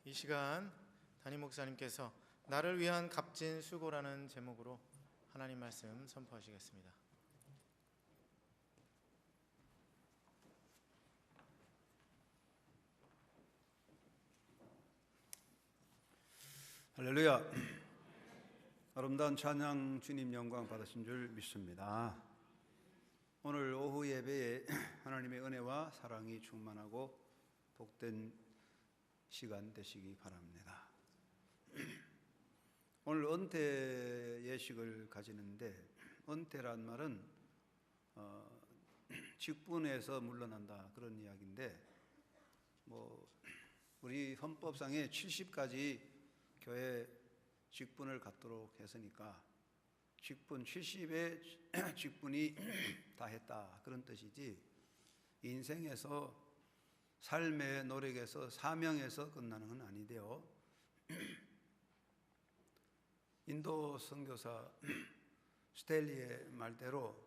이 시간 담임 목사님께서 나를 위한 값진 수고라는 제목으로 하나님 말씀 선포하시겠습니다. 할렐루야. 아름다운 찬양 주님 영광 받으신 줄 믿습니다. 오늘 오후 예배에 하나님의 은혜와 사랑이 충만하고 복된 시간 되시기 바랍니다. 오늘 은퇴 예식을 가지는데, 은퇴란 말은 직분에서 물러난다 그런 이야기인데, 우리 헌법상에 70까지 교회 직분을 갖도록 했으니까 직분 70의 직분이 다 했다 그런 뜻이지, 인생에서 삶의 노력에서 사명에서 끝나는 건 아니대요. 인도 선교사 스텔리의 말대로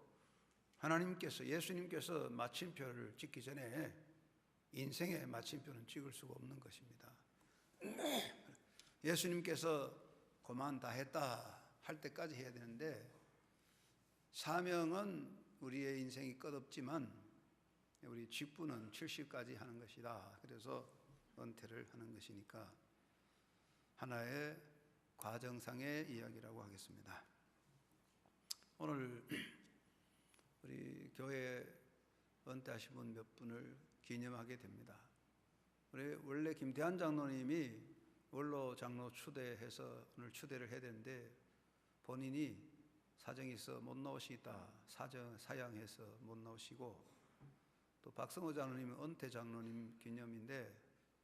하나님께서, 예수님께서 마침표를 찍기 전에 인생의 마침표는 찍을 수가 없는 것입니다. 예수님께서 그만 다 했다 할 때까지 해야 되는데, 사명은 우리의 인생이 끝없지만 우리 직분은 70까지 하는 것이다. 그래서 은퇴를 하는 것이니까 하나의 과정상의 이야기라고 하겠습니다. 오늘 우리 교회 은퇴하신 분 몇 분을 기념하게 됩니다. 우리 원래 김대한 장로님이 원로 장로 추대해서 오늘 추대를 해야 되는데, 본인이 사정이 있어 못 나오시겠다, 사양해서 못 나오시고, 또 박성호 장로님은 은퇴 장로님 기념인데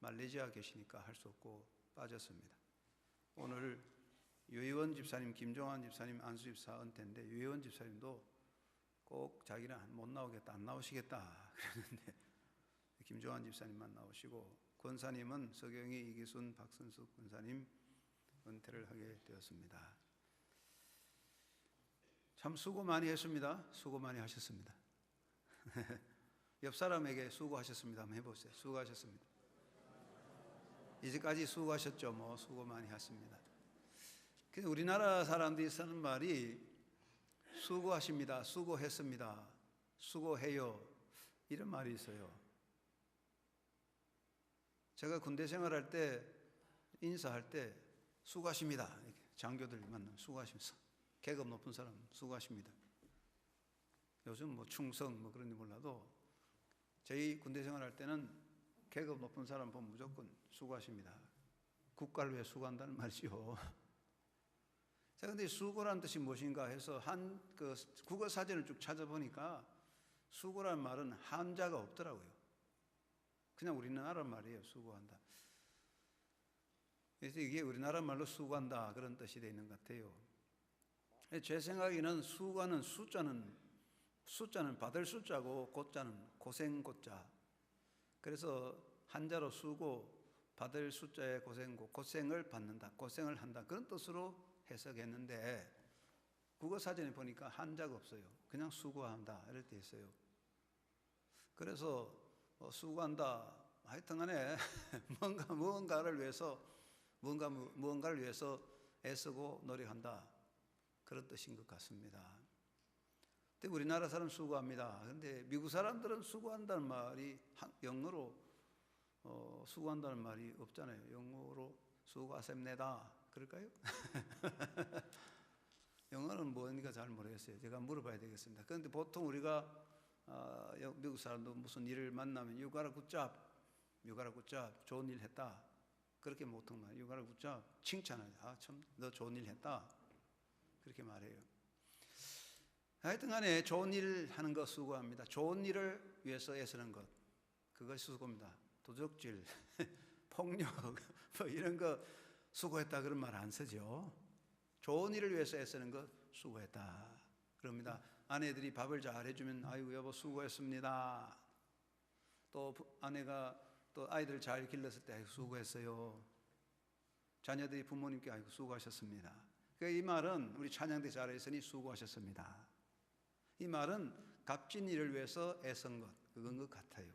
말레이시아 계시니까 할 수 없고 빠졌습니다. 오늘 유희원 집사님, 김종환 집사님, 안수 집사 은퇴인데, 유희원 집사님도 꼭 자기는 못 나오겠다, 안 나오시겠다 그랬는데 김종환 집사님만 나오시고, 권사님은 서경희, 이기순, 박선숙 권사님 은퇴를 하게 되었습니다. 참 수고 많이 했습니다. 수고 많이 하셨습니다. 옆 사람에게 수고하셨습니다 한번 해보세요. 수고하셨습니다. 이제까지 수고하셨죠. 수고 많이 하십니다. 우리나라 사람들이 쓰는 말이 수고하십니다, 수고했습니다, 수고해요, 이런 말이 있어요. 제가 군대 생활할 때 인사할 때 수고하십니다, 이렇게 장교들 만나면 수고하십니다, 계급 높은 사람 수고하십니다. 요즘 충성 그런 데 몰라도 저희 군대 생활할 때는 계급 높은 사람 보면 무조건 수고하십니다. 국가를 위해 수고한다는 말이죠. 자, 근데 수고란 뜻이 무엇인가 해서 국어 사전을 쭉 찾아보니까 수고란 말은 한자가 없더라고요. 그냥 우리나라 말이에요. 수고한다. 그래서 이게 우리나라 말로 수고한다 그런 뜻이 되어 있는 것 같아요. 제 생각에는 수고하는 숫자는 받을 숫자고, 고자는 고생 고자. 그래서 한자로 수고, 받을 숫자에 고생고, 고생을 받는다, 고생을 한다 그런 뜻으로 해석했는데, 국어사전에 보니까 한자가 없어요. 그냥 수고한다 이렇게 있어요. 그래서 수고한다, 하여튼간에 무언가를 위해서 애쓰고 노력한다 그런 뜻인 것 같습니다. 근데 우리나라 사람 수고합니다. 그런데 미국 사람들은 수고한다는 말이 영어로 수고한다는 말이 없잖아요. 영어로 수고하십니다 그럴까요? 영어는 뭔가 잘 모르겠어요. 제가 물어봐야 되겠습니다. 그런데 보통 우리가 미국 사람도 무슨 일을 만나면 You got a good job, You got a good job, 좋은 일 했다 그렇게 보통 말해요. You got a good job, 칭찬하죠. 참 너 좋은 일 했다 그렇게 말해요. 하여튼 간에 좋은 일 하는 거 수고합니다. 좋은 일을 위해서 애쓰는 것, 그것이 수고입니다. 도적질, 폭력 이런 거 수고했다 그런 말 안 쓰죠. 좋은 일을 위해서 애쓰는 것 수고했다 그럽니다. 아내들이 밥을 잘 해주면 아이고 여보 수고했습니다. 또 아내가 또 아이들 잘 길렀을 때 아이고 수고했어요. 자녀들이 부모님께 아이고 수고하셨습니다. 이 말은 우리 찬양대 잘했으니 수고하셨습니다. 이 말은 값진 일을 위해서 애쓴 것, 그건 것 같아요.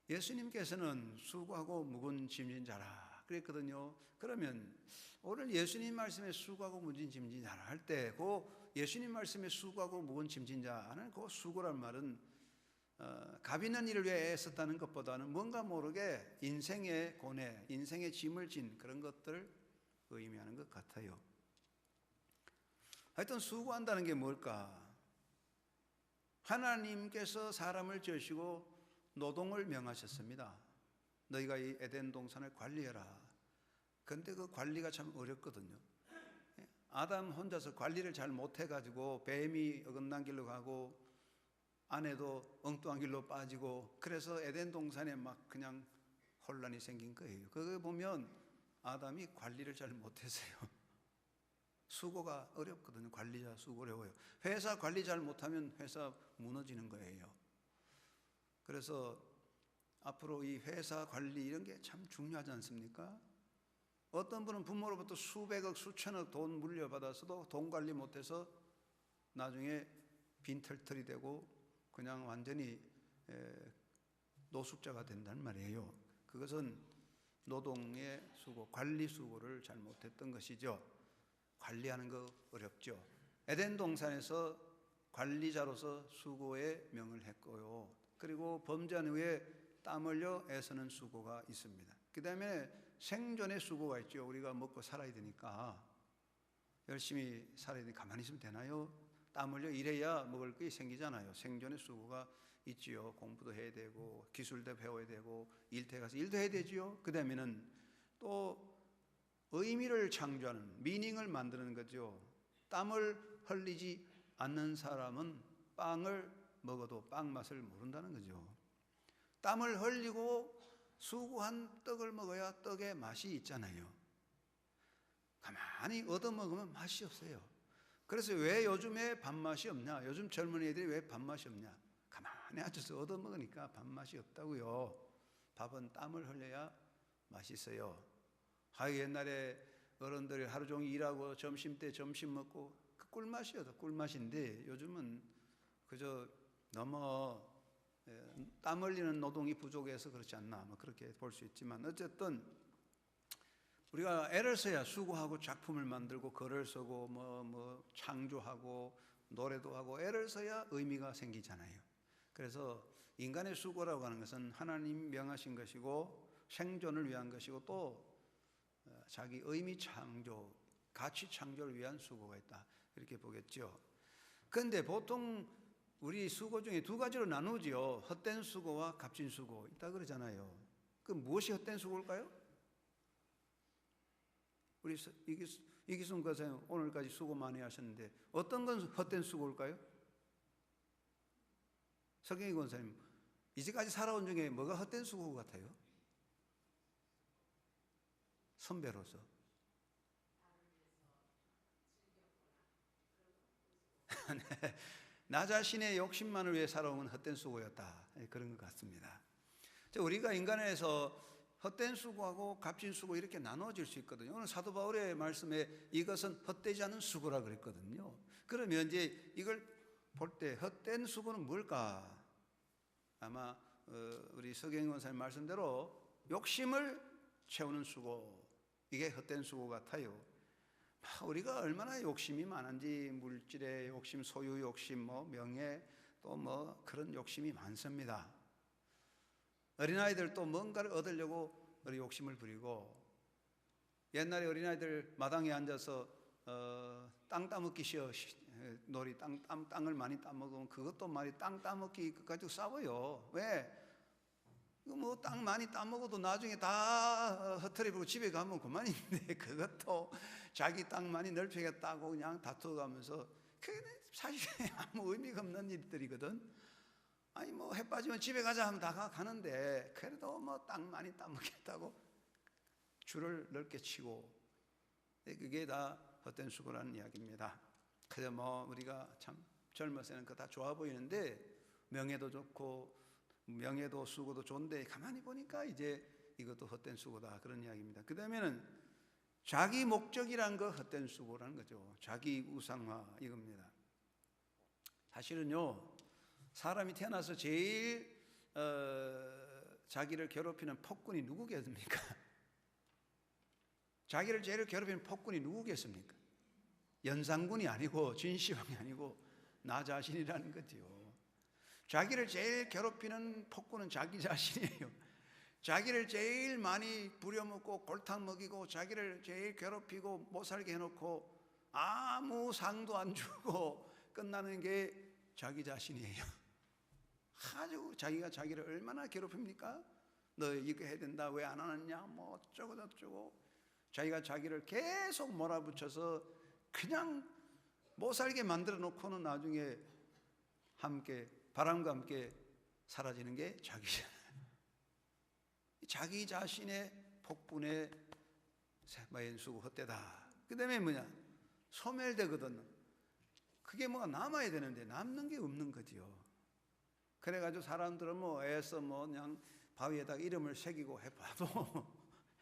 예수님께서는 수고하고 무거운 짐진 자라 그랬거든요. 그러면 오늘 예수님 말씀에 수고하고 무거운 짐진 자라 할 때 그 예수님 말씀에 수고하고 무거운 짐진 자는 그 수고란 말은 값 있는 일을 위해 애썼다는 것보다는 뭔가 모르게 인생의 고뇌, 인생의 짐을 진 그런 것들을 의미하는 것 같아요. 하여튼 수고한다는 게 뭘까? 하나님께서 사람을 지으시고 노동을 명하셨습니다. 너희가 이 에덴 동산을 관리해라. 근데 그 관리가 참 어렵거든요. 아담 혼자서 관리를 잘 못해가지고 뱀이 어긋난 길로 가고 아내도 엉뚱한 길로 빠지고 그래서 에덴 동산에 막 그냥 혼란이 생긴 거예요. 그거 보면 아담이 관리를 잘 못했어요. 수고가 어렵거든요. 관리자 수고 어려워요. 회사 관리 잘 못하면 회사 무너지는 거예요. 그래서 앞으로 이 회사 관리 이런 게 참 중요하지 않습니까? 어떤 분은 부모로부터 수백억 수천억 돈 물려받아서도 돈 관리 못해서 나중에 빈털털이 되고 그냥 완전히 노숙자가 된단 말이에요. 그것은 노동의 수고, 관리 수고를 잘 못했던 것이죠. 관리하는 거 어렵죠. 에덴 동산에서 관리자로서 수고의 명을 했고요. 그리고 범죄한 후에 땀 흘려 애쓰는 수고가 있습니다. 그 다음에 생존의 수고가 있죠. 우리가 먹고 살아야 되니까 열심히 살아야 되니까 가만히 있으면 되나요? 땀 흘려 일해야 먹을 게 생기잖아요. 생존의 수고가 있지요. 공부도 해야 되고 기술도 배워야 되고 일터에 가서 일도 해야 되지요. 그 다음에는 또 의미를 창조하는 미닝을 만드는 거죠. 땀을 흘리지 않는 사람은 빵을 먹어도 빵 맛을 모른다는 거죠. 땀을 흘리고 수고한 떡을 먹어야 떡의 맛이 있잖아요. 가만히 얻어먹으면 맛이 없어요. 그래서 왜 요즘에 밥맛이 없냐? 요즘 젊은 애들이 왜 밥맛이 없냐? 가만히 앉아서 얻어먹으니까 밥맛이 없다고요. 밥은 땀을 흘려야 맛있어요. 옛날에 어른들이 하루 종일 일하고 점심 때 점심 먹고 그 꿀맛이어도 꿀맛인데 요즘은 그저 너무 땀 흘리는 노동이 부족해서 그렇지 않나 뭐 그렇게 볼 수 있지만 어쨌든 우리가 애를 써야 수고하고 작품을 만들고 글을 쓰고 뭐 창조하고 노래도 하고 애를 써야 의미가 생기잖아요. 그래서 인간의 수고라고 하는 것은 하나님 명하신 것이고 생존을 위한 것이고 또 자기 의미 창조, 가치 창조를 위한 수고가 있다 이렇게 보겠죠. 그런데 보통 우리 수고 중에 두 가지로 나누지요. 헛된 수고와 값진 수고 있다 그러잖아요. 그 무엇이 헛된 수고일까요? 우리 이기순 교사님 오늘까지 수고 많이 하셨는데 어떤 건 헛된 수고일까요? 석영희 권사님 이제까지 살아온 중에 뭐가 헛된 수고 같아요? 선배로서 네. 나 자신의 욕심만을 위해 살아온 헛된 수고였다 그런 것 같습니다. 우리가 인간에서 헛된 수고하고 값진 수고 이렇게 나눠질 수 있거든요. 오늘 사도 바울의 말씀에 이것은 헛되지 않은 수고라 그랬거든요. 그러면 이제 이걸 볼 때 헛된 수고는 뭘까? 아마 우리 서경희 원사님 말씀대로 욕심을 채우는 수고, 이게 헛된 수고 같아요. 우리가 얼마나 욕심이 많은지 물질의 욕심, 소유 욕심, 명예 또 그런 욕심이 많습니다. 어린아이들도 뭔가를 얻으려고 우리 욕심을 부리고 옛날에 어린아이들 마당에 앉아서 땅 따먹기 쉬어 놀이 땅을 많이 따먹으면 그것도 말이 땅 따먹기 가지고 싸워요. 왜? 땅 많이 따먹어도 나중에 다 흩어리고 집에 가면 그만인데 그것도 자기 땅 많이 넓히겠다고 그냥 다투어가면서 그게 사실 아무 의미가 없는 일들이거든. 아니 해 빠지면 집에 가자 하면 다 가는데 그래도 땅 많이 따먹겠다고 줄을 넓게 치고 그게 다 헛된 수고라는 이야기입니다. 그래서 우리가 참 젊었을 때는 그거 다 좋아 보이는데 명예도 좋고 명예도 수고도 좋은데 가만히 보니까 이제 이것도 헛된 수고다 그런 이야기입니다. 그 다음에는 자기 목적이란 거 헛된 수고라는 거죠. 자기 우상화 이겁니다. 사실은요 사람이 태어나서 제일 자기를 괴롭히는 폭군이 누구겠습니까? 자기를 제일 괴롭히는 폭군이 누구겠습니까? 연산군이 아니고 진시황이 아니고 나 자신이라는 거지요. 자기를 제일 괴롭히는 폭군은 자기 자신이에요. 자기를 제일 많이 부려먹고 골탕 먹이고 자기를 제일 괴롭히고 못 살게 해놓고 아무 상도 안 주고 끝나는 게 자기 자신이에요. 아주 자기가 자기를 얼마나 괴롭힙니까? 너 이거 해야 된다, 왜 안 하느냐, 뭐 어쩌고 저쩌고. 자기가 자기를 계속 몰아붙여서 그냥 못 살게 만들어 놓고는 나중에 함께 바람과 함께 사라지는 게 자기 자신의 폭군의 수고 헛되다. 그 다음에 뭐냐, 소멸되거든. 그게 뭐가 남아야 되는데 남는 게 없는 거지요. 그래가지고 사람들은 뭐 애써 뭐 그냥 바위에다가 이름을 새기고 해봐도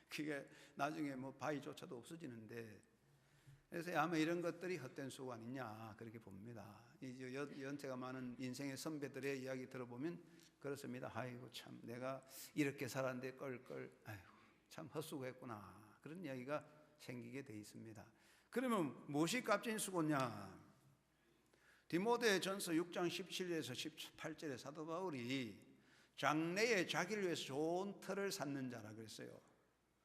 그게 나중에 뭐 바위조차도 없어지는데, 그래서 아마 이런 것들이 헛된 수고 아니냐 그렇게 봅니다. 이제 연세가 많은 인생의 선배들의 이야기 들어보면 그렇습니다. 아이고 참 내가 이렇게 살았는데 껄껄, 아이고 참 헛수고했구나, 그런 이야기가 생기게 돼 있습니다. 그러면 무엇이 값진 수고냐? 디모데전서 6장 17절에서 18절에 사도 바울이 장래에 자기를 위해서 좋은 터를 쌓는 자라 그랬어요.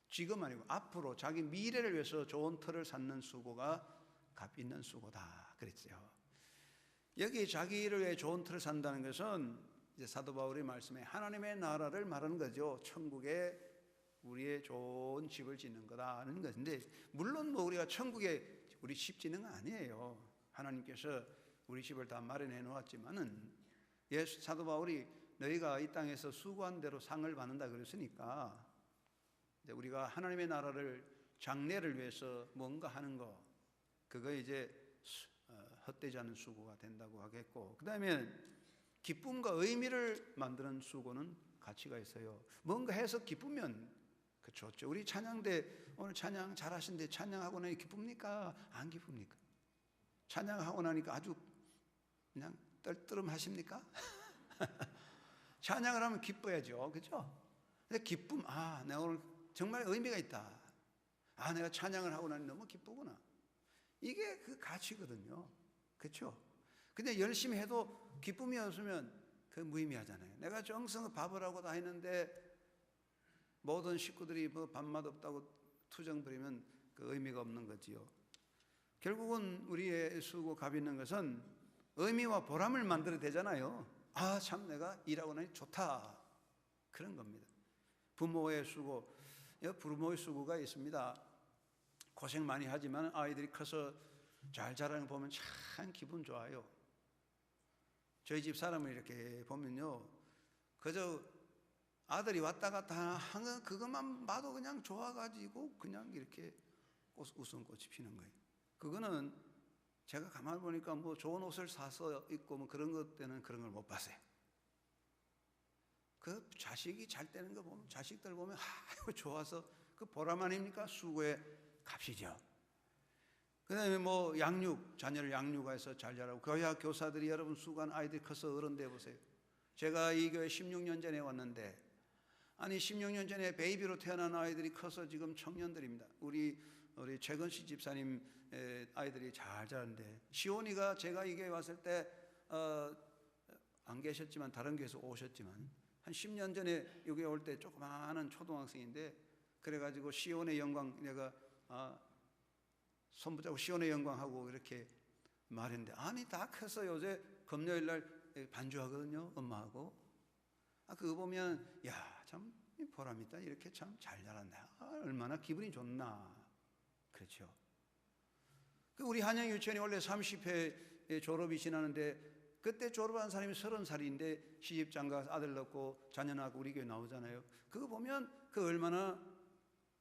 지금 아니고 앞으로 자기 미래를 위해서 좋은 터를 쌓는 수고가 값 있는 수고다 그랬어요. 여기 자기를 위해 좋은 터를 산다는 것은 이제 사도 바울의 말씀에 하나님의 나라를 말하는 거죠. 천국에 우리의 좋은 집을 짓는 거다는 것인데, 물론 뭐 우리가 천국에 우리 집 짓는 건 아니에요. 하나님께서 우리 집을 다 마련해 놓았지만은 사도 바울이 너희가 이 땅에서 수고한 대로 상을 받는다 그랬으니까 이제 우리가 하나님의 나라를 장래를 위해서 뭔가 하는 거, 그거 이제 헛되지 않은 수고가 된다고 하겠고, 그 다음에 기쁨과 의미를 만드는 수고는 가치가 있어요. 뭔가 해서 기쁘면 그 좋죠. 우리 찬양대 오늘 찬양 잘하신데 찬양하고 나니 기쁩니까? 안 기쁩니까? 찬양하고 나니까 아주 그냥 떨떠름하십니까? 찬양을 하면 기뻐야죠, 그렇죠? 근데 기쁨, 아 내가 오늘 정말 의미가 있다, 아 내가 찬양을 하고 나니 너무 기쁘구나, 이게 그 가치거든요, 그렇죠? 근데 열심히 해도 기쁨이 없으면 그 무의미하잖아요. 내가 정성을 밥을 하고 다 했는데 모든 식구들이 뭐 밥맛 없다고 투정 부리면 그 의미가 없는 거지요. 결국은 우리의 수고 값 있는 것은 의미와 보람을 만들어야 되잖아요. 아 참 내가 일하고 나니 좋다, 그런 겁니다. 부모의 수고, 부모의 수고가 있습니다. 고생 많이 하지만 아이들이 커서 잘 자라는 거 보면 참 기분 좋아요. 저희 집 사람을 이렇게 보면요, 그저 아들이 왔다 갔다 하는 그것만 봐도 그냥 좋아가지고 그냥 이렇게 웃음꽃이 피는 거예요. 그거는 제가 가만히 보니까 뭐 좋은 옷을 사서 입고 뭐 그런 것 때는 그런 걸 못 봤어요. 그 자식이 잘 되는 거 보면, 자식들 보면 아이고 좋아서 그 보람 아닙니까? 수고의 값이죠. 그 다음에 뭐 자녀를 양육해서 잘 자라고, 교회 교사들이 여러분 수고한 아이들이 커서 어른 돼 보세요. 제가 이 교회 16년 전에 왔는데, 아니 16년 전에 베이비로 태어난 아이들이 커서 지금 청년들입니다. 우리 최건식 집사님 아이들이 잘 자라는데, 시온이가 제가 이 교회 왔을 때 안 계셨지만 다른 교회에서 오셨지만 한 10년 전에 여기 올 때 조그마한 초등학생인데, 그래가지고 시온의 영광 내가 손붙잡고 시온의 영광하고 이렇게 말했는데, 아니 다 커서 요새 금요일 날 반주하거든요, 엄마하고. 그거 보면 야 참 보람있다, 이렇게 참 잘 자란다, 얼마나 기분이 좋나, 그렇죠. 우리 한영 유치원이 원래 30회 졸업이 지나는데, 그때 졸업한 사람이 30살인데 시집장가 아들 낳고 자녀 낳고 우리 교회 나오잖아요. 그거 보면 그 얼마나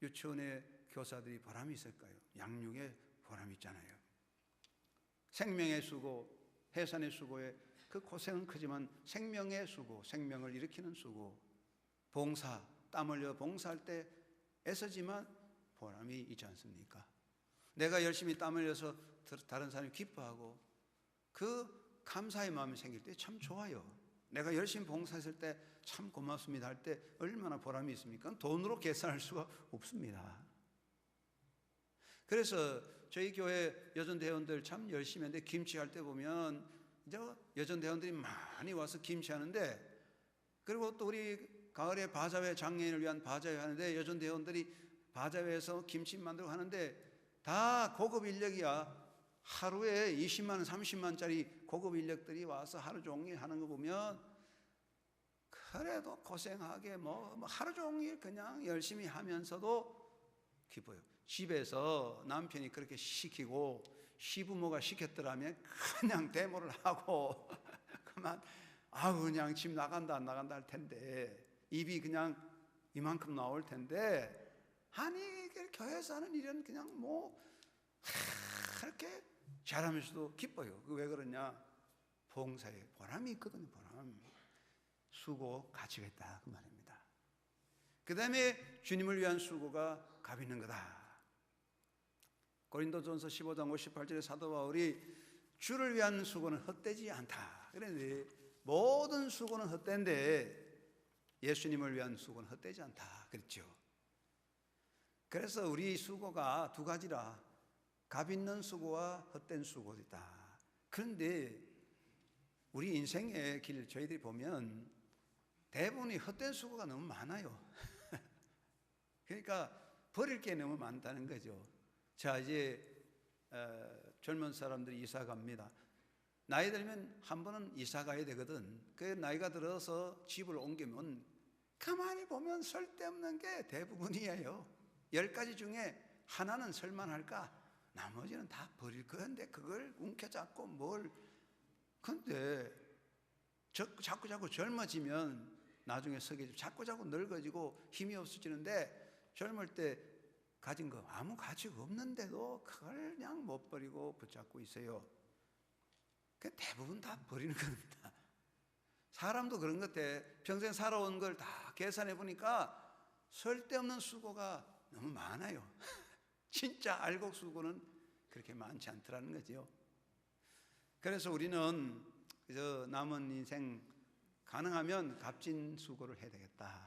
유치원의 교사들이 보람이 있을까요? 양육에 보람이 있잖아요. 생명의 수고, 해산의 수고에 그 고생은 크지만 생명의 수고, 생명을 일으키는 수고, 봉사, 땀 흘려 봉사할 때 애쓰지만 보람이 있지 않습니까? 내가 열심히 땀 흘려서 다른 사람이 기뻐하고 그 감사의 마음이 생길 때 참 좋아요. 내가 열심히 봉사했을 때 참 고맙습니다 할 때 얼마나 보람이 있습니까? 돈으로 계산할 수가 없습니다. 그래서 저희 교회 여전 대원들 참 열심히 하는데, 김치할 때 보면 이제 여전 대원들이 많이 와서 김치하는데, 그리고 또 우리 가을에 바자회, 장애인을 위한 바자회 하는데 여전 대원들이 바자회에서 김치 만들고 하는데 다 고급 인력이야. 하루에 20만 원, 30만짜리 고급 인력들이 와서 하루 종일 하는 거 보면, 그래도 고생하게 뭐 하루 종일 그냥 열심히 하면서도 기뻐요. 집에서 남편이 그렇게 시키고 시부모가 시켰더라면 그냥 데모를 하고 그만 그냥 집 나간다 안 나간다 할 텐데, 입이 그냥 이만큼 나올 텐데, 아니 교회에서 하는 일은 그냥 그렇게 잘하면서도 기뻐요. 왜 그러냐? 봉사에 보람이 있거든요. 보람. 수고 가치가 있다 그 말입니다. 그 다음에 주님을 위한 수고가 값 있는 거다. 고린도전서 15장 58절에 사도 바울이 주를 위한 수고는 헛되지 않다. 그런데 모든 수고는 헛된데 예수님을 위한 수고는 헛되지 않다 그랬죠. 그래서 우리 수고가 두 가지라. 값 있는 수고와 헛된 수고이다. 그런데 우리 인생의 길 저희들이 보면 대부분이 헛된 수고가 너무 많아요. 그러니까 버릴 게 너무 많다는 거죠. 자, 이제 젊은 사람들이 이사 갑니다. 나이 들면 한 번은 이사 가야 되거든. 그 나이가 들어서 집을 옮기면 가만히 보면 쓸데없는 게 대부분이에요. 10가지 중에 하나는 쓸만할까? 나머지는 다 버릴 건데 그걸 움켜잡고 근데 자꾸 젊어지면 나중에 자꾸 늙어지고 힘이 없어지는데, 젊을 때 가진 거 아무 가치가 없는데도 그걸 그냥 못 버리고 붙잡고 있어요. 그 대부분 다 버리는 겁니다. 사람도 그런 것 같아. 평생 살아온 걸 다 계산해 보니까 쓸데없는 수고가 너무 많아요. 진짜 알곡 수고는 그렇게 많지 않더라는 거죠. 그래서 우리는 그저 남은 인생 가능하면 값진 수고를 해야 되겠다.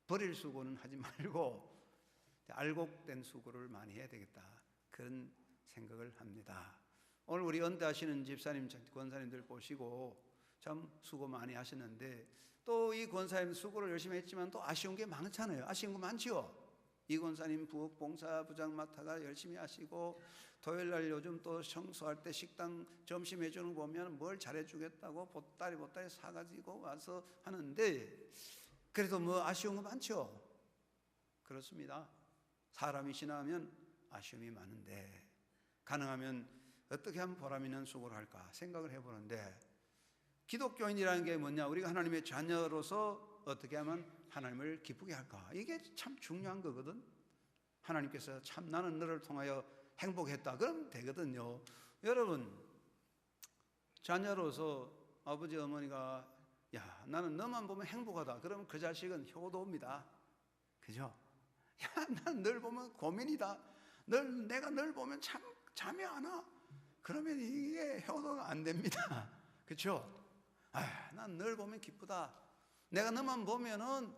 버릴 수고는 하지 말고 알곡된 수고를 많이 해야 되겠다. 그런 생각을 합니다. 오늘 우리 언대하시는 집사님, 권사님들 보시고 참 수고 많이 하셨는데, 또 이 권사님 수고를 열심히 했지만 또 아쉬운 게 많잖아요. 아쉬운 거 많지요. 이 권사님 부엌 봉사부장 맡아가 열심히 하시고, 토요일날 요즘 또 청소할 때 식당 점심 해주는 거 보면 뭘 잘해주겠다고 보따리 사가지고 와서 하는데, 그래도 아쉬운 거 많죠. 그렇습니다. 사람이 지나면 아쉬움이 많은데, 가능하면 어떻게 하면 보람 있는 수고를 할까 생각을 해보는데, 기독교인이라는 게 뭐냐? 우리가 하나님의 자녀로서 어떻게 하면 하나님을 기쁘게 할까? 이게 참 중요한 거거든. 하나님께서 참 나는 너를 통하여 행복했다 그러면 되거든요. 여러분, 자녀로서 아버지 어머니가 야 나는 너만 보면 행복하다 그러면 그 자식은 효도입니다. 그죠? 야 난 널 보면 고민이다. 내가 널 보면 참 잠이 안 와. 그러면 이게 효도가 안 됩니다. 그렇죠? 난 널 보면 기쁘다. 내가 너만 보면은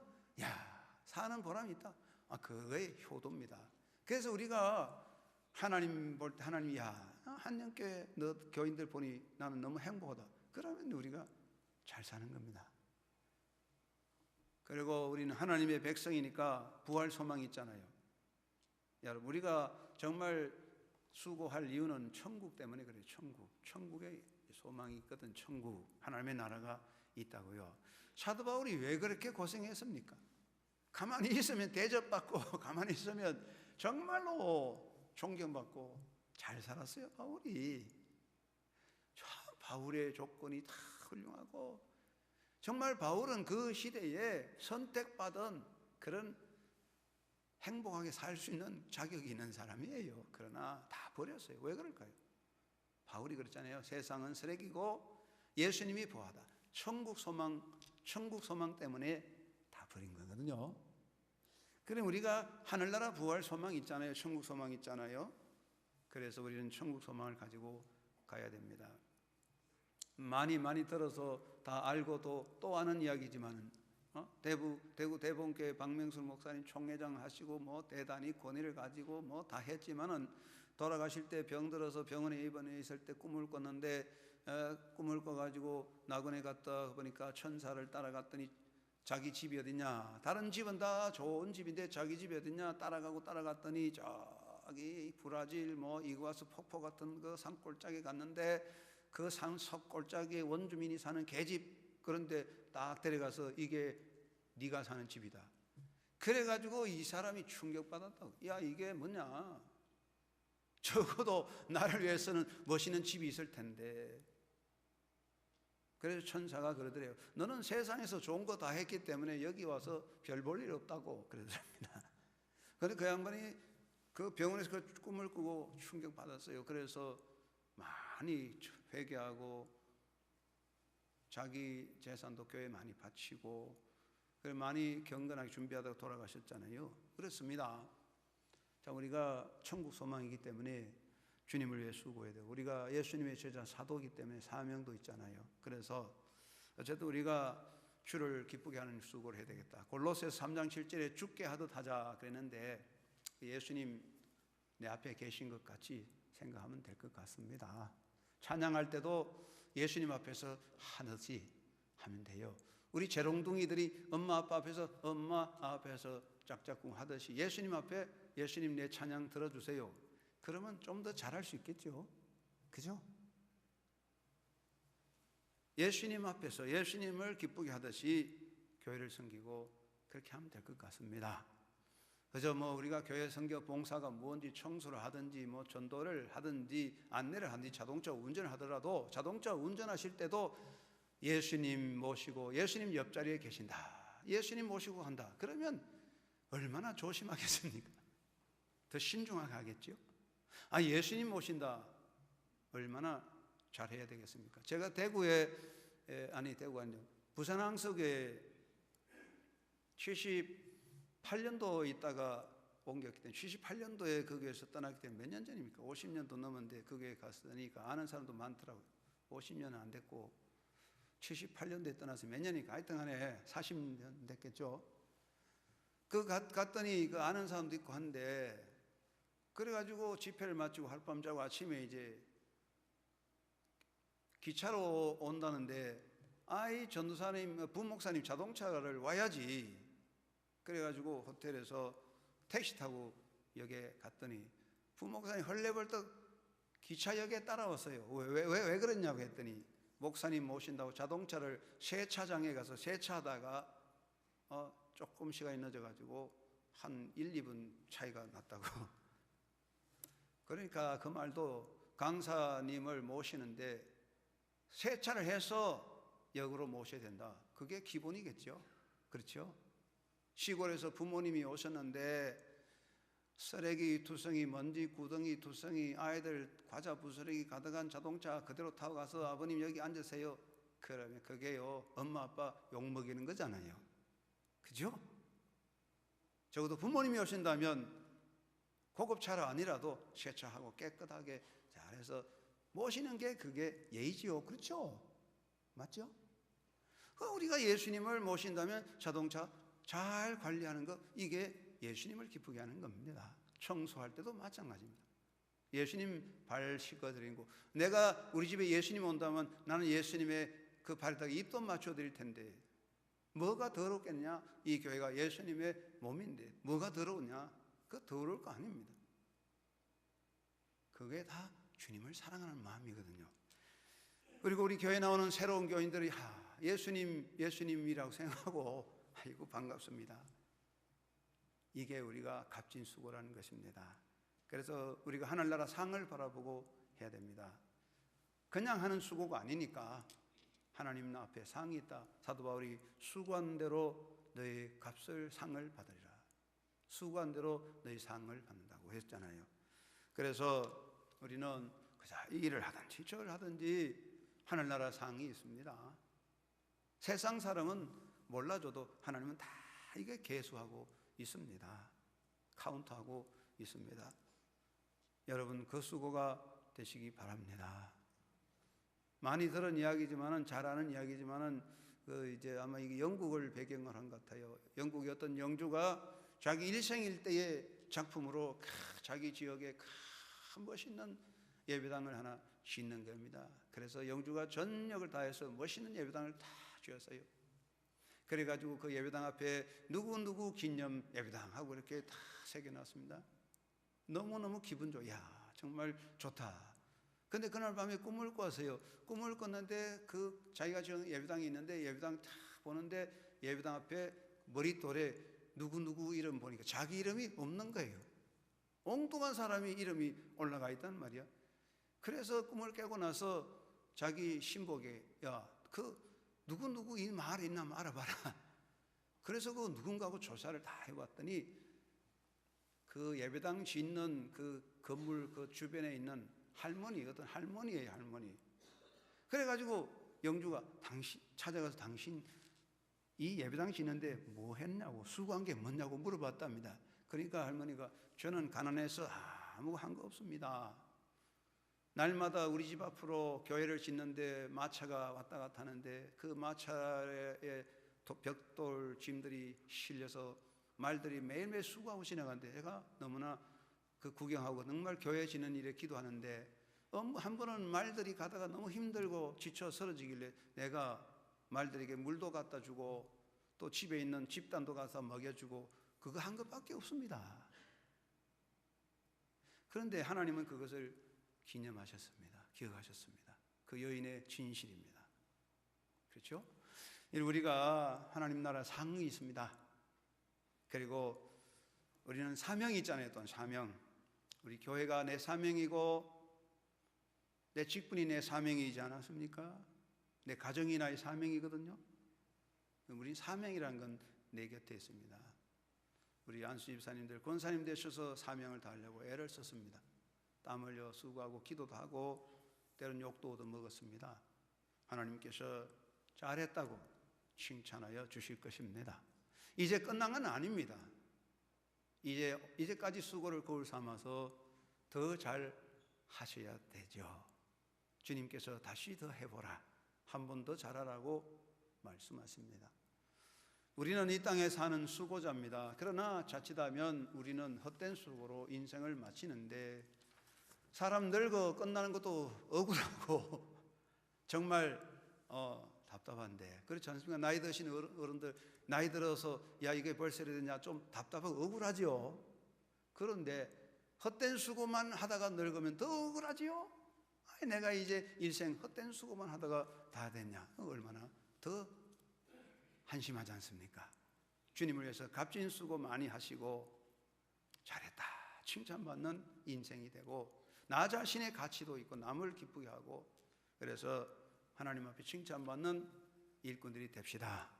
사는 보람이 있다. 그게 효도입니다. 그래서 우리가 하나님 볼 때 하나님이 한영교회 너 교인들 보니 나는 너무 행복하다. 그러면 우리가 잘 사는 겁니다. 그리고 우리는 하나님의 백성이니까 부활 소망이 있잖아요. 여러분, 우리가 정말 수고할 이유는 천국 때문에 그래요. 천국에 소망이 있거든. 천국, 하나님의 나라가 있다고요. 사도 바울이 왜 그렇게 고생했습니까? 가만히 있으면 대접받고 가만히 있으면 정말로 존경받고 잘 살았어요. 바울이. 바울의 조건이 다 훌륭하고, 정말 바울은 그 시대에 선택받은 그런 행복하게 살 수 있는 자격이 있는 사람이에요. 그러나 다 버렸어요. 왜 그럴까요? 바울이 그랬잖아요. 세상은 쓰레기고 예수님이 보하다. 천국 소망 때문에 다 버린 거거든요. 그럼 우리가 하늘나라 부활 소망 있잖아요. 천국 소망 있잖아요. 그래서 우리는 천국 소망을 가지고 가야 됩니다. 많이 들어서 다 알고도 또 아는 이야기지만 대구 대본교회 박명수 목사님 총회장 하시고 뭐 대단히 권위를 가지고 뭐 다 했지만은 돌아가실 때 병들어서 병원에 입원해 있을 때 꿈을 꿨는데 꿈을 꿔가지고 낙원에 갔다 보니까 천사를 따라갔더니 자기 집이 어디냐, 다른 집은 다 좋은 집인데 자기 집이 어디냐 따라갔더니 저기 브라질 뭐 이구아수 폭포 같은 그 산골짜기에 갔는데 그 산 석골짜기에 원주민이 사는 개집, 그런데 딱 데려가서 이게 네가 사는 집이다. 그래가지고 이 사람이 충격받았다고. 야, 이게 뭐냐, 적어도 나를 위해서는 멋있는 집이 있을 텐데. 그래서 천사가 그러더래요. 너는 세상에서 좋은 거 다 했기 때문에 여기 와서 별 볼 일 없다고 그러더랍니다. 그런데 그 양반이 그 병원에서 그 꿈을 꾸고 충격받았어요. 그래서 많이 회개하고 자기 재산도 교회에 많이 바치고 많이 경건하게 준비하다가 돌아가셨잖아요. 그렇습니다. 자, 우리가 천국 소망이기 때문에 주님을 위해 수고해야 되고, 우리가 예수님의 제자 사도이기 때문에 사명도 있잖아요. 그래서 어쨌든 우리가 주를 기쁘게 하는 수고를 해야 되겠다. 골로새서 3장 7절에 죽게 하듯 하자 그랬는데 예수님 내 앞에 계신 것 같이 생각하면 될 것 같습니다. 찬양할 때도 예수님 앞에서 하듯이 하면 돼요. 우리 재롱둥이들이 엄마 아빠 앞에서 짝짝꿍 하듯이 예수님 앞에 예수님 내 찬양 들어주세요. 그러면 좀 더 잘할 수 있겠죠. 그죠? 예수님 앞에서 예수님을 기쁘게 하듯이 교회를 섬기고 그렇게 하면 될 것 같습니다. 그저 뭐 우리가 교회 선교 봉사가 뭔지 청소를 하든지 뭐 전도를 하든지 안내를 하든지 자동차 운전을 하더라도 자동차 운전하실 때도 예수님 모시고 예수님 옆자리에 계신다, 예수님 모시고 한다, 그러면 얼마나 조심하겠습니까? 더 신중하게 하겠죠. 예수님 모신다, 얼마나 잘해야 되겠습니까? 제가 대구가 아니고 부산 항석에 78년도 있다가 옮겼기 때문에 78년도에 그 교회에서 떠났기 때문에 몇 년 전입니까? 50년도 넘었는데 그 교회에 갔으니까 아는 사람도 많더라고요. 50년은 안 됐고 78년도에 떠나서 몇 년이니까 하여튼 간에 40년 됐겠죠. 갔더니 그 아는 사람도 있고 한데, 그래가지고 집회를 마치고 하룻밤 자고 아침에 이제 기차로 온다는데 전도사님 부목사님 자동차를 와야지. 그래가지고 호텔에서 택시 타고 역에 갔더니 부목사님 헐레벌떡 기차역에 따라왔어요. 왜 그랬냐고 했더니 목사님 모신다고 자동차를 세차장에 가서 세차하다가 조금 시간이 늦어가지고 한 1, 2분 차이가 났다고. 그러니까 그 말도 강사님을 모시는데 세차를 해서 역으로 모셔야 된다, 그게 기본이겠죠. 그렇죠? 시골에서 부모님이 오셨는데 쓰레기 두성이, 먼지 구덩이 두성이, 아이들 과자 부스러기 가득한 자동차 그대로 타고 가서 아버님 여기 앉으세요. 그러면 그게요 엄마 아빠 욕먹이는 거잖아요. 그죠? 적어도 부모님이 오신다면 고급차로 아니라도 세차하고 깨끗하게 잘해서 모시는 게 그게 예의지요. 그렇죠? 맞죠? 우리가 예수님을 모신다면 자동차 잘 관리하는 거, 이게 예수님을 기쁘게 하는 겁니다. 청소할 때도 마찬가지입니다. 예수님 발 씻어드리고, 내가 우리 집에 예수님 온다면 나는 예수님의 그 발에다가 입도 맞춰드릴 텐데 뭐가 더럽겠냐? 이 교회가 예수님의 몸인데 뭐가 더러우냐? 그거 더러울 거 아닙니다. 그게 다 주님을 사랑하는 마음이거든요. 그리고 우리 교회 나오는 새로운 교인들이 예수님이라고 생각하고 아이고 반갑습니다. 이게 우리가 값진 수고라는 것입니다. 그래서 우리가 하늘나라 상을 바라보고 해야 됩니다. 그냥 하는 수고가 아니니까 하나님 앞에 상이 있다. 사도 바울이 수고한 대로 너희 값을 상을 받으리라. 수고한 대로 너희 상을 받는다고 했잖아요. 그래서 우리는 그저 이 일을 하든지 저를 하든지 하늘나라 상이 있습니다. 세상 사람은 몰라줘도 하나님은 다 이게 계수하고 있습니다. 카운트하고 있습니다. 여러분 그 수고가 되시기 바랍니다. 많이 들은 이야기지만은, 잘 아는 이야기지만은, 이제 아마 이게 영국을 배경으로 한 것 같아요. 영국의 어떤 영주가 자기 일생일 때의 작품으로 자기 지역에 큰 멋있는 예배당을 하나 짓는 겁니다. 그래서 영주가 전력을 다해서 멋있는 예배당을 다 지었어요. 그래가지고 그 예배당 앞에 누구누구 기념 예배당 하고 이렇게 다 새겨놨습니다. 너무너무 기분 좋아. 야, 정말 좋다. 근데 그날 밤에 꿈을 꿨어요. 꿈을 꿨는데 그 자기가 지은 예배당이 있는데 예배당 딱 보는데 예배당 앞에 머릿돌에 누구누구 이름 보니까 자기 이름이 없는 거예요. 엉뚱한 사람이 이름이 올라가 있단 말이야. 그래서 꿈을 깨고 나서 자기 신복에, 야, 그 누구누구 이 마을에 있나 한번 알아봐라. 그래서 그 누군가하고 조사를 다 해봤더니 그 예배당 짓는 그 건물 그 주변에 있는 할머니, 어떤 할머니예요, 할머니. 그래가지고 영주가 찾아가서 당신 이 예배당 짓는데 뭐 했냐고, 수고한 게 뭐냐고 물어봤답니다. 그러니까 할머니가 저는 가난해서 아무 한 거 없습니다. 날마다 우리 집 앞으로 교회를 짓는데 마차가 왔다 갔다 하는데 그 마차에 벽돌 짐들이 실려서 말들이 매일매일 수고하고 지나가는데 제가 너무나 그 구경하고 정말 교회 짓는 일에 기도하는데 한 번은 말들이 가다가 너무 힘들고 지쳐 쓰러지길래 내가 말들에게 물도 갖다 주고 또 집에 있는 집단도 가서 먹여주고 그거 한 것밖에 없습니다. 그런데 하나님은 그것을 기념하셨습니다. 기억하셨습니다. 그 여인의 진실입니다. 그렇죠? 우리가 하나님 나라 상이 있습니다. 그리고 우리는 사명이 있잖아요. 또 사명. 우리 교회가 내 사명이고 내 직분이 내 사명이지 않았습니까? 내 가정이 나의 사명이거든요. 우리 사명이라는 건 내 곁에 있습니다. 우리 안수 집사님들, 권사님 되셔서 사명을 다하려고 애를 썼습니다. 땀 흘려 수고하고 기도도 하고 때론 욕도 얻어먹었습니다. 하나님께서 잘했다고 칭찬하여 주실 것입니다. 이제 끝난 건 아닙니다. 이제까지 수고를 거울 삼아서 더 잘 하셔야 되죠. 주님께서 다시 더 해보라, 한 번 더 잘하라고 말씀하십니다. 우리는 이 땅에 사는 수고자입니다. 그러나 자칫하면 우리는 헛된 수고로 인생을 마치는데 사람 늙어 끝나는 것도 억울하고 정말 답답한데 그렇지 않습니까? 나이 드신 어른들 나이 들어서 야 이게 벌써 이래 되냐 좀 답답하고 억울하죠. 그런데 헛된 수고만 하다가 늙으면 더 억울하지요. 내가 이제 일생 헛된 수고만 하다가 다 됐냐, 얼마나 더 한심하지 않습니까? 주님을 위해서 값진 수고 많이 하시고 잘했다 칭찬받는 인생이 되고 나 자신의 가치도 있고 남을 기쁘게 하고 그래서 하나님 앞에 칭찬받는 일꾼들이 됩시다.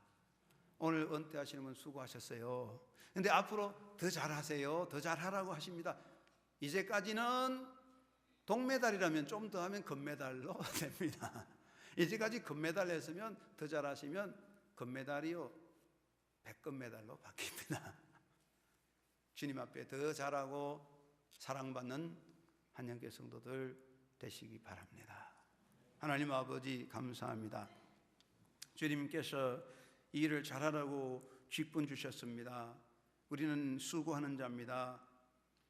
오늘 은퇴하시는 분 수고하셨어요. 근데 앞으로 더 잘하세요. 더 잘하라고 하십니다. 이제까지는 동메달이라면 좀 더 하면 금메달로 됩니다. 이제까지 금메달 했으면 더 잘하시면 금메달이요 100금메달로 바뀝니다. 주님 앞에 더 잘하고 사랑받는 한영교회 성도들 되시기 바랍니다. 하나님 아버지 감사합니다. 주님께서 이 일을 잘하라고 직분 주셨습니다. 우리는 수고하는 자입니다.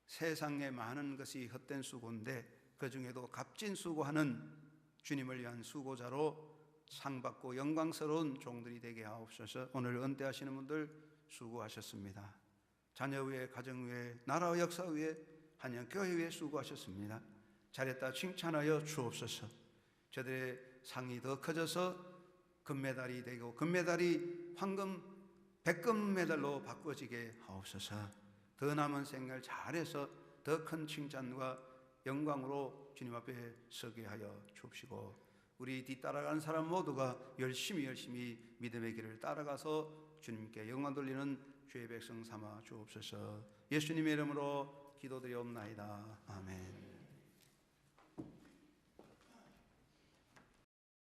세상에 많은 것이 헛된 수고인데 그 중에도 값진 수고하는 주님을 위한 수고자로 상받고 영광스러운 종들이 되게 하옵소서. 오늘 은퇴하시는 분들 수고하셨습니다. 자녀 위에 가정 위에 나라 역사 위에 한영교회 위에 수고하셨습니다. 잘했다 칭찬하여 주옵소서. 저들의 상이 더 커져서 금메달이 되고 금메달이 황금 100금 메달로 바꿔지게 하옵소서. 더 남은 생활 잘해서 더 큰 칭찬과 영광으로 주님 앞에 서게 하여 주옵시고 우리 뒤따라가는 사람 모두가 열심히 믿음의 길을 따라가서 주님께 영광 돌리는 주의 백성 삼아 주옵소서. 예수님의 이름으로 기도드리옵나이다. 아멘.